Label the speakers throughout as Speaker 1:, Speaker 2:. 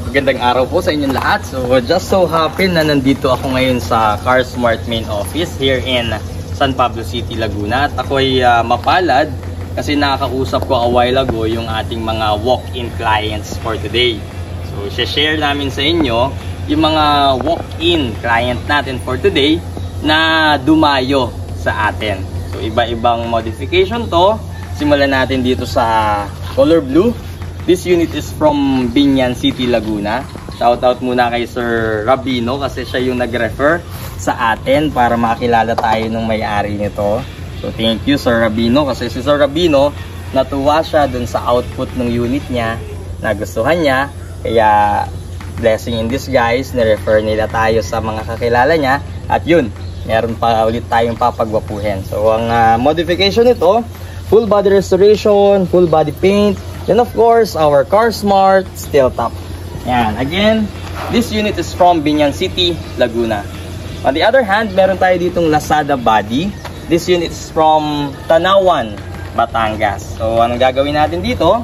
Speaker 1: Magandang araw po sa inyong lahat. So just so happen na nandito ako ngayon sa CarSmart main office here in San Pablo City, Laguna. At ako'y mapalad kasi nakakausap ko a while ago yung ating mga walk-in clients for today. So share namin sa inyo yung mga walk-in client natin for today na dumayo sa atin. So iba-ibang modification to. Simulan natin dito sa color blue. This unit is from Binyan City, Laguna. Shoutout muna kay Sir Rabino kasi siya yung nag-refer sa atin para makilala tayo ng may-ari nito. So thank you Sir Rabino kasi si Sir Rabino natuwa siya dun sa output ng unit niya, nagustuhan niya. Kaya blessing in disguise, ni-refer nila tayo sa mga kakilala niya. At yun, meron pa ulit tayong papagwapuhin. So ang modification nito, full body restoration, full body paint, then of course, our CarSmart steel top. Yan. Again, this unit is from Binyan City, Laguna. On the other hand, meron tayo ditong Lazada body. This unit is from Tanawan, Batangas. So, anong gagawin natin dito?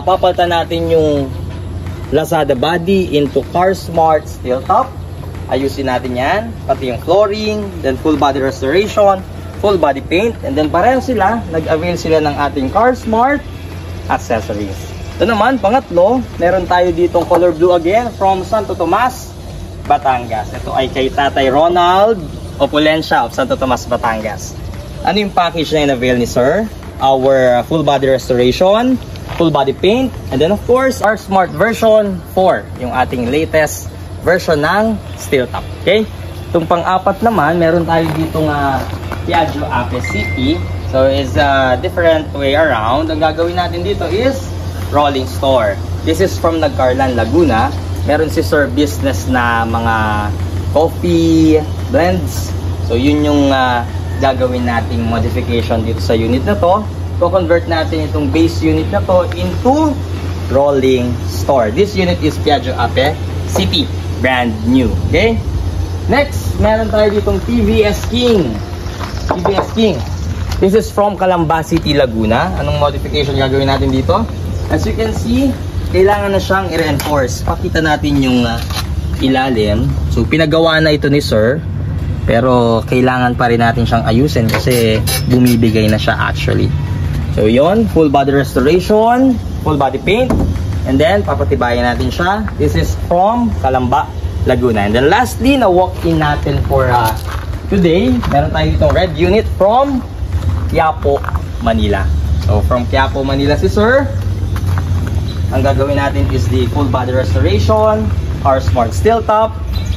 Speaker 1: Papalitan natin yung Lazada body into CarSmart steel top. Ayusin natin yan. Pati yung flooring, then full body restoration, full body paint, and then pareho sila, nag-avail sila ng ating CarSmart accessories. Ito naman, pangatlo, meron tayo ditong color blue again from Santo Tomas, Batangas. Ito ay kay Tatay Ronald Opulencia of Santo Tomas, Batangas. Ano yung package na in-avail ni Sir? Our full body restoration, full body paint, and then of course, our Smart version 4, yung ating latest version ng steel top. Okay? Itong pang-apat naman, meron tayo ditong Piaggio Ape City. So, it's a different way around. Ang gagawin natin dito is rolling store. This is from Nagcarlan, Laguna. Meron si Sir business na mga coffee blends. So, yun yung gagawin nating modification dito sa unit na to. Co-convert natin itong base unit na to into rolling store. This unit is Piaggio Ape City. Brand new. Okay? Next, meron tayo ditong TVS King. TVS King. This is from Calamba City, Laguna. Anong modification gagawin natin dito? As you can see, kailangan na siyang i-reinforce. Pakita natin yung ilalim. So, pinagawa na ito ni Sir. Pero, kailangan pa rin natin siyang ayusin kasi bumibigay na siya actually. So, yon, full body restoration, full body paint, and then, papatibayan natin siya. This is from Calamba, Laguna. And then, lastly, na walk-in natin for today, meron tayo itong red unit from Quiapo, Manila. So, from Quiapo, Manila si Sir. Ang gagawin natin is the full body restoration, CarSmart steel top,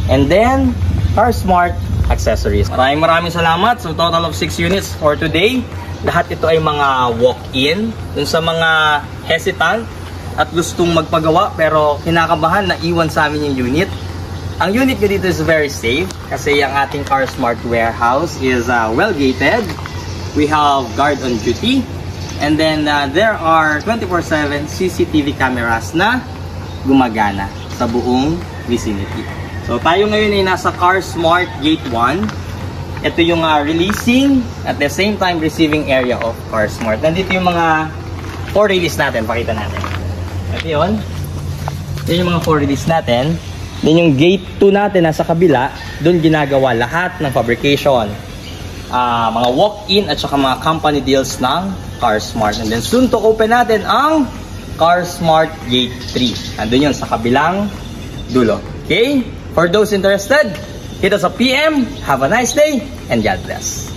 Speaker 1: and then CarSmart accessories. Maraming salamat. So, total of 6 units for today. Lahat ito ay mga walk-in. Dun sa mga hesitant at gustong magpagawa pero kinakabahan na iwan sa amin yung unit. Ang unit ko dito is very safe kasi ang ating CarSmart warehouse is well gated. We have guard on duty, and then there are 24/7 CCTV cameras na gumagana sa buong vicinity. So tayo ngayon ay nasa CarSmart Gate 1. Ito yung releasing at the same time receiving area of CarSmart. Nandito yung mga 4 release natin, pakita natin. Ito yun. Yan yung mga 4 release natin. Then yung Gate 2 natin nasa kabila, doon ginagawa lahat ng fabrication. Mga walk-in at saka mga company deals ng CarSmart. And then soon to open natin ang CarSmart Gate 3. Andun yun sa kabilang dulo. Okay? For those interested, hit us a PM. Have a nice day and God bless.